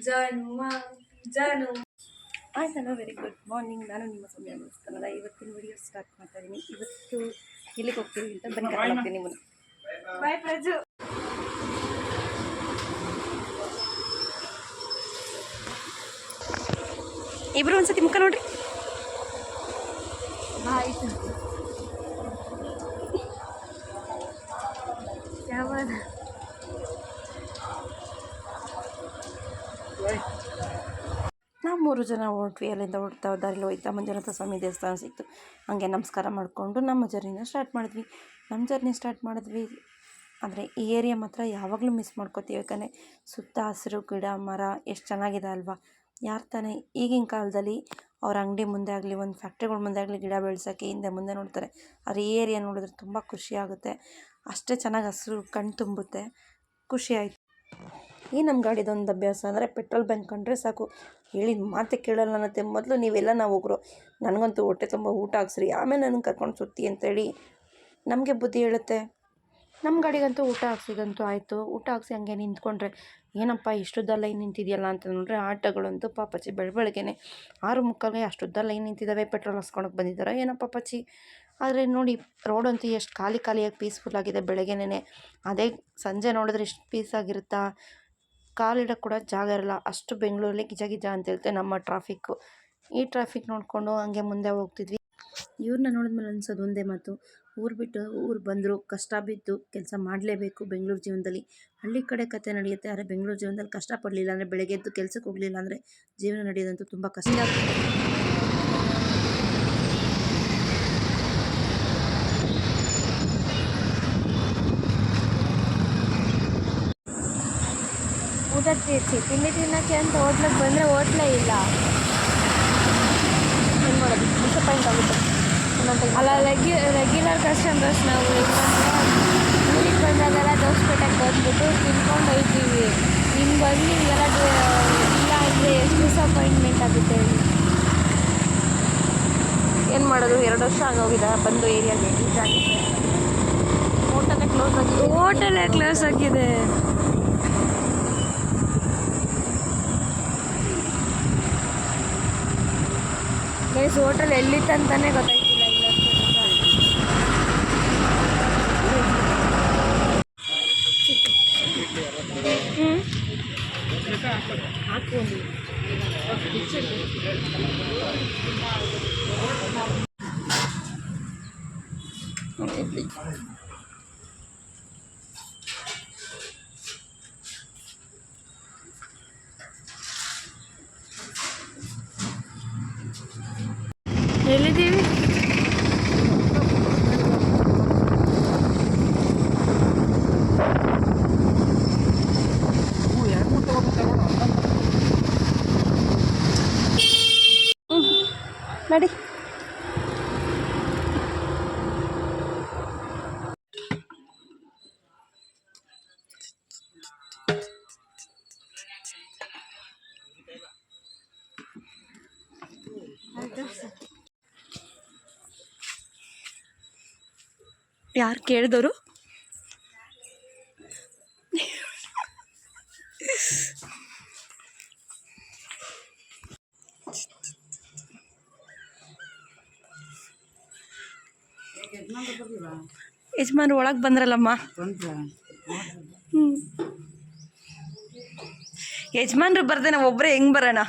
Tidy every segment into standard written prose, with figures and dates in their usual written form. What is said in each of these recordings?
ಜಾನುವಾ ಜಾನು. Hi hello very good morning. ನಾನು ನಿಮ್ಮ ಸೌಮ್ಯ ಕನ್ನಡ. ಇವತ್ತಿನ ವಿಡಿಯೋ ಸ್ಟಾರ್ಟ್ ಮಾಡ್ತಾ ಇದ್ದೀನಿ. ಇವತ್ತು ಎಲ್ಲಿಗೆ ಹೋಗ್ತೀವಿ ಅಂತ ಬನ್ನಿ ಕರ್ಕೊಂಡು ಹೋಗ್ತೀನಿ ನಿಮ್ಮನ್ನು. ಬಾಯ್ ಪ್ರಜು. ಇಬ್ರು ಒಂದ್ಸತಿ ಮುಖ ನೋಡ್ರಿ. ಆಯ್ತು ಯಾವಾಗ ನಾವು 3 ಜನ ಹೊರಟ್ವಿ. ಅಲ್ಲಿಂದ ಹೊಡ್ತಾ ದಾರಿಲಿ ಹೋಯ್ತಾ ಮಂಜುನಾಥ ಸ್ವಾಮಿ ದೇವಸ್ಥಾನ ಸಿಕ್ತು. ಹಾಗೆ ನಮಸ್ಕಾರ ಮಾಡಿಕೊಂಡು ನಮ್ಮ ಜರ್ನಿನ ಸ್ಟಾರ್ಟ್ ಮಾಡಿದ್ವಿ. ಆದರೆ ಈ ಏರಿಯಾ ಮಾತ್ರ ಯಾವಾಗಲೂ ಮಿಸ್ ಮಾಡ್ಕೋತೀವಿ. ಯಾಕಂದರೆ ಸುತ್ತ ಹಸಿರು ಗಿಡ ಮರ ಎಷ್ಟು ಚೆನ್ನಾಗಿದೆ ಅಲ್ವಾ. ಯಾರು ತಾನೇ ಈಗಿನ ಕಾಲದಲ್ಲಿ ಅವ್ರ ಅಂಗಡಿ ಮುಂದೆ ಆಗಲಿ ಒಂದು ಫ್ಯಾಕ್ಟ್ರಿಗಳ ಮುಂದೆ ಆಗಲಿ ಗಿಡ ಬೆಳೆಸೋಕ್ಕೆ ಹಿಂದೆ ಮುಂದೆ ನೋಡ್ತಾರೆ. ಆದರೆ ಈ ಏರಿಯಾ ನೋಡಿದ್ರೆ ತುಂಬ ಖುಷಿಯಾಗುತ್ತೆ. ಅಷ್ಟೇ ಚೆನ್ನಾಗಿ ಹಸಿರು ಕಣ್ಣು ತುಂಬುತ್ತೆ. ಖುಷಿ ಆಯಿತು. ಈ ನಮ್ಮ ಗಾಡಿದೊಂದು ಅಭ್ಯಾಸ ಅಂದರೆ ಪೆಟ್ರೋಲ್ ಬಂಕ್ ಕಂಡ್ರೆ ಸಾಕು ಹೇಳಿದ ಮಾತೆ ಕೇಳಲ್ಲ ಅನ್ನತ್ತೆ. ಮೊದಲು ನೀವೆಲ್ಲ ನಾವು ಹೋಗ್ರು ನನಗಂತೂ ಹೊಟ್ಟೆ ತುಂಬ ಊಟ ಹಾಕ್ಸ್ರಿ, ಆಮೇಲೆ ನನಗೆ ಕರ್ಕೊಂಡು ಸುತ್ತಿ ಅಂತೇಳಿ ನಮಗೆ ಬುದ್ಧಿ ಹೇಳುತ್ತೆ. ನಮ್ಮ ಗಾಡಿಗಂತೂ ಊಟ ಹಾಕ್ಸಿದಂತೂ ಆಯಿತು. ಊಟ ಹಾಕ್ಸಿ ಹಂಗೆ ನಿಂತ್ಕೊಂಡ್ರೆ ಏನಪ್ಪ ಇಷ್ಟುದ್ದ ಲೈನ್ ನಿಂತಿದೆಯಲ್ಲ ಅಂತ ನೋಡ್ರೆ ಆಟೋಗಳಂತೂ ಪಾಪಚ್ಚಿ ಬೆಳಬೆಳಗ್ಗೆನೆ 6:45ಗೆ ಅಷ್ಟುದ್ದ ಲೈನ್ ನಿಂತಿದ್ದಾವೆ. ಪೆಟ್ರೋಲ್ ಹಾಕ್ಸ್ಕೊಳಕ್ಕೆ ಬಂದಿದ್ದಾರೆ ಏನಪ್ಪ ಪಾಪಚ್ಚಿ. ಆದರೆ ನೋಡಿ ರೋಡಂತೂ ಎಷ್ಟು ಖಾಲಿಯಾಗಿ ಪೀಸ್ಫುಲ್ ಆಗಿದೆ ಬೆಳಗ್ಗೆನೇ. ಅದೇ ಸಂಜೆ ನೋಡಿದ್ರೆ ಎಷ್ಟು ಪೀಸಾಗಿರುತ್ತಾ, ಕಾಲಿಡಕ್ಕೆ ಕೂಡ ಜಾಗ ಇರಲ್ಲ. ಅಷ್ಟು ಬೆಂಗಳೂರಲ್ಲಿ ಗಿಜ ಗಿಜ ಅಂತ ಹೇಳ್ತೆ ನಮ್ಮ ಟ್ರಾಫಿಕ್ಕು. ಈ ಟ್ರಾಫಿಕ್ ನೋಡಿಕೊಂಡು ಹಂಗೆ ಮುಂದೆ ಹೋಗ್ತಿದ್ವಿ. ಇವ್ರನ್ನ ನೋಡಿದ್ಮೇಲೆ ಅನ್ಸೋದು ಒಂದೇ ಮಾತು, ಊರು ಬಿಟ್ಟು ಊರು ಬಂದರು ಕಷ್ಟ ಬಿದ್ದು ಕೆಲಸ ಮಾಡಲೇಬೇಕು. ಬೆಂಗಳೂರು ಜೀವನದಲ್ಲಿ ಹಳ್ಳಿ ಕಡೆ ಕತೆ ನಡೆಯುತ್ತೆ. ಆದರೆ ಬೆಂಗಳೂರು ಜೀವನದಲ್ಲಿ ಕಷ್ಟಪಡಲಿಲ್ಲ ಅಂದರೆ, ಬೆಳಗ್ಗೆ ಎದ್ದು ಕೆಲಸಕ್ಕೆ ಹೋಗಲಿಲ್ಲ ಅಂದರೆ ಜೀವನ ನಡೆಯೋದಂತೂ ತುಂಬ ಕಷ್ಟ. ಊಟ ತಿಂಡಿ ತಿನ್ನೋಕ್ಕೆ ಅಂತ ಹೋಟ್ಲಿಗೆ ಬಂದರೆ ಹೋಟ್ಲೇ ಇಲ್ಲ. ಏನು ಮಾಡೋದು, ಡಿಸಪಾಯಿಂಟ್ ಆಗುತ್ತೆ. ಅಲ್ಲ ರೆಗ್ಯುಲರ್ ಕಸ್ಟಮರ್ಸ್ ನಾವು. ಊರಿಗೆ ಬಂದಾಗೆಲ್ಲ ದೋಸಪೇಟೆಗೆ ಬಂದ್ಬಿಟ್ಟು ತಿನ್ಕೊಂಡು ಹೋಗ್ತೀವಿ. ಹಿಂಗೆ ಬಂದು ಹಿಂಗೆಲ್ಲ ಇಲ್ಲ ಅಂದರೆ ಎಷ್ಟು ಡಿಸಪಾಯಿಂಟ್ಮೆಂಟ್ ಆಗುತ್ತೆ ಹೇಳಿ. ಏನು ಮಾಡೋದು, 2 ವರ್ಷ ಆಗೋಗಿದೆ ಬಂದು ಏರಿಯಾಗೆ. ಹೋಟೆಲ್ಲೇ ಕ್ಲೋಸ್ ಆಗಿದೆ. ಗೈಸ್ ಹೋಟೆಲ್ ಎಲ್ಲಿತ್ತಂತಾನೆ ಗೊತ್ತಾಯ್ತಿಲ್ಲ. ಎಲ್ಲಿದ್ದೀವಿ? ನಡಿ. ಯಾರು ಕೇಳಿದವರು? ಯಜಮಾನ್ರು ಒಳಗೆ ಬಂದ್ರಲ್ಲಮ್ಮ. ಯಜಮಾನ್ರು ಬರ್ದೆ ನಾವು ಒಬ್ಬರೇ ಹೆಂಗೆ ಬರೋಣ?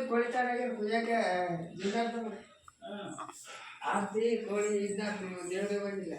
ಕೋಳಿ ಚೆನ್ನಾಗಿ ಪೂಜೆಗೆ ಆಸ್ತಿ ಕೋಳಿ ದೇವ್ರಿಗೆ ಬಂದಿಲ್ಲ.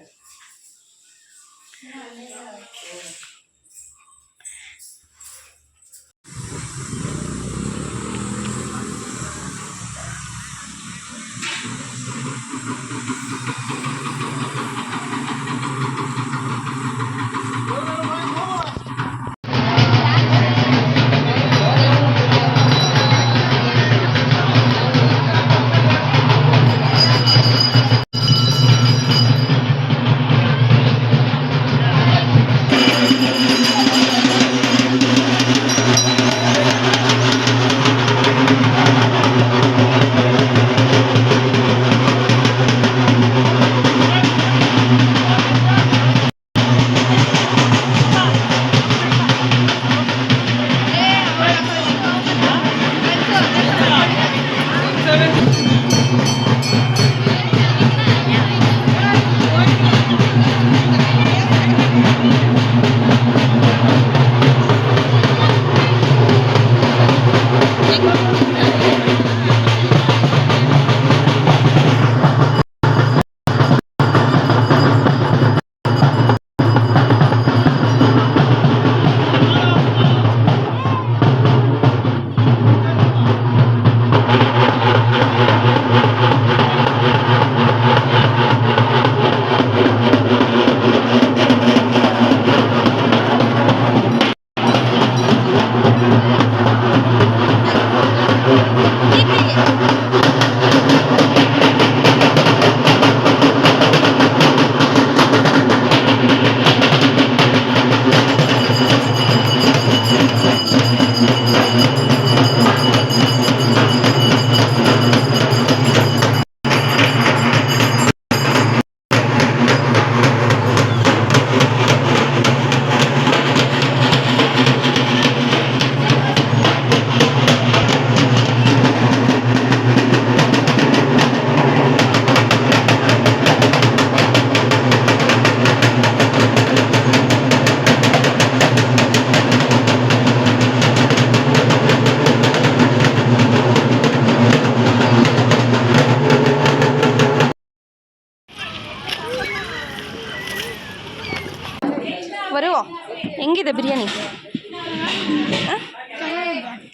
ಹೆಂಗಿದೆ ಬಿರಿಯಾನಿ?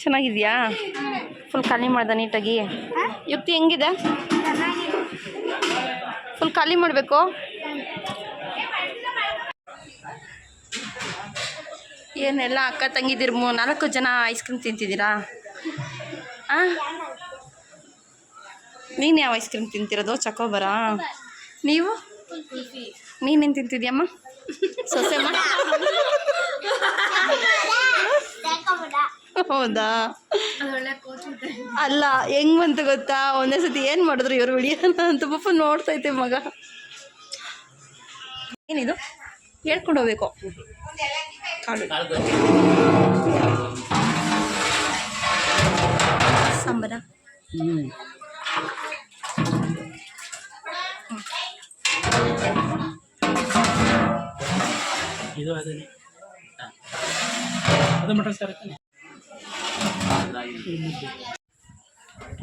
ಚೆನ್ನಾಗಿದೆಯಾ? ಫುಲ್ ಖಾಲಿ ಮಾಡ್ದೆ ನೀಟಾಗಿ. ಯುಕ್ತಿ ಹೆಂಗಿದೆ? ಫುಲ್ ಖಾಲಿ ಮಾಡಬೇಕು. ಏನೆಲ್ಲ ಅಕ್ಕ ತಂಗಿದಿರು 4 ಜನ ಐಸ್ ಕ್ರೀಮ್ ತಿಂತಿದ್ದೀರಾ? ನೀನು ಯಾವ ಐಸ್ ಕ್ರೀಮ್ ತಿಂತಿರೋದು? ಚಕೋಬರಾ? ನೀವು? ನೀನೇನು ತಿಂತಿದ್ಯಮ್ಮ? ಸೊಸೆಮ್ಮ? ಹೌದಾ? ಅಲ್ಲ, ಹೆಂಗ್ ಬಂತು ಗೊತ್ತಾ, ಒಂದೇ ಸತಿ ಏನು ಮಾಡಿದ್ರು ಇವರು ವಿಡಿಯೋನ ಅಂತ ಪಾಪ ನೋಡ್ತೈತೆ ಮಗ. ಏನಿದು? ಹೇಳ್ಕೊಂಡು ಹೋಗ್ಬೇಕು. ಕಾಳು ಸಾಂಬಾರ. ಇದು ಅದು ಮಟನ್ ಸಾರು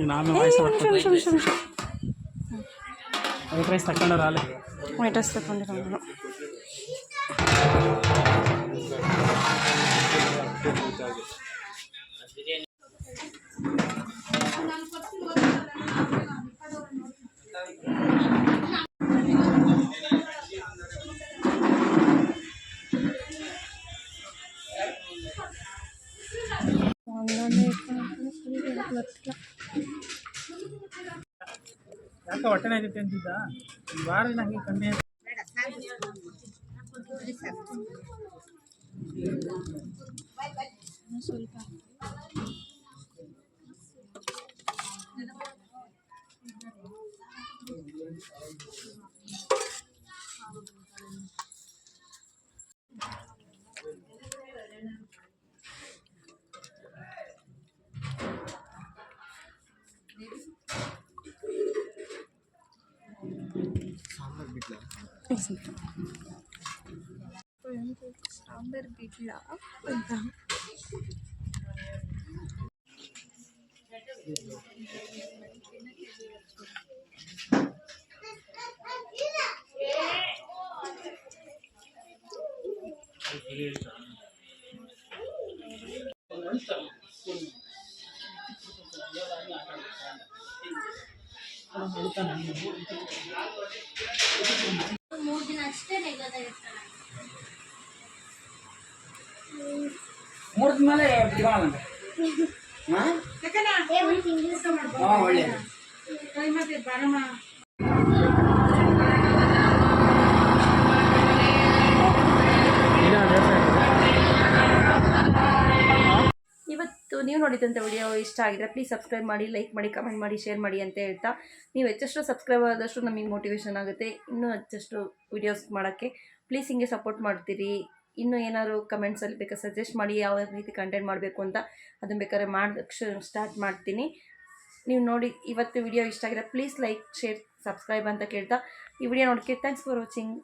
ನಾನು ವೈಟ್ ರೈಸ್ ತಗೊಂಡವ್ರು ಅಲ್ಲಿ ವೈಟ್ ರೈಸ್ ತಗೊಂಡಿರೋ ನಾನು. ಯಾಕೆ ಹೊಟ್ಟೆನ ಐತೆ ಅಂತಿದ್ದ ವಾರ ಹಂಗೆ ಕಮ್ಮಿ ಸ್ವಲ್ಪ ಸಾಂಬಾರ್ ಬಿಡ್ಲ ಅಂತ ಮೂರು ದಿನ ಮೇಲೆ ಒಳ್ಳೆ ಇವತ್ತು ನೀವು ನೋಡಿದಂಥ ವಿಡಿಯೋ ಇಷ್ಟ ಆಗಿದ್ರೆ ಪ್ಲೀಸ್ ಸಬ್ಸ್ಕ್ರೈಬ್ ಮಾಡಿ, ಲೈಕ್ ಮಾಡಿ, ಕಮೆಂಟ್ ಮಾಡಿ, ಶೇರ್ ಮಾಡಿ ಅಂತ ಹೇಳ್ತಾ, ನೀವು ಹೆಚ್ಚಷ್ಟು ಸಬ್ಸ್ಕ್ರೈಬ್ ಆದಷ್ಟು ನಮಗೆ ಮೋಟಿವೇಶನ್ ಆಗುತ್ತೆ ಇನ್ನೂ ಹೆಚ್ಚಷ್ಟು ವೀಡಿಯೋಸ್ ಮಾಡೋಕ್ಕೆ. ಪ್ಲೀಸ್ ಹಿಂಗೆ ಸಪೋರ್ಟ್ ಮಾಡ್ತೀರಿ. ಇನ್ನೂ ಏನಾದ್ರು ಕಮೆಂಟ್ಸಲ್ಲಿ ಬೇಕಾದ್ರೆ ಸಜೆಸ್ಟ್ ಮಾಡಿ ಯಾವ ರೀತಿ ಕಂಟೆಂಟ್ ಮಾಡಬೇಕು ಅಂತ, ಅದನ್ನು ಬೇಕಾದ್ರೆ ಸ್ಟಾರ್ಟ್ ಮಾಡ್ತೀನಿ. ನೀವು ನೋಡಿ ಇವತ್ತು ವಿಡಿಯೋ ಇಷ್ಟ ಆಗಿದ್ರೆ ಪ್ಲೀಸ್ ಲೈಕ್, ಶೇರ್, ಸಬ್ಸ್ಕ್ರೈಬ್ ಅಂತ ಕೇಳ್ತಾ ಈ ವಿಡಿಯೋ ನೋಡೋಕ್ಕೆ ಥ್ಯಾಂಕ್ಸ್ ಫಾರ್ ವಾಚಿಂಗ್.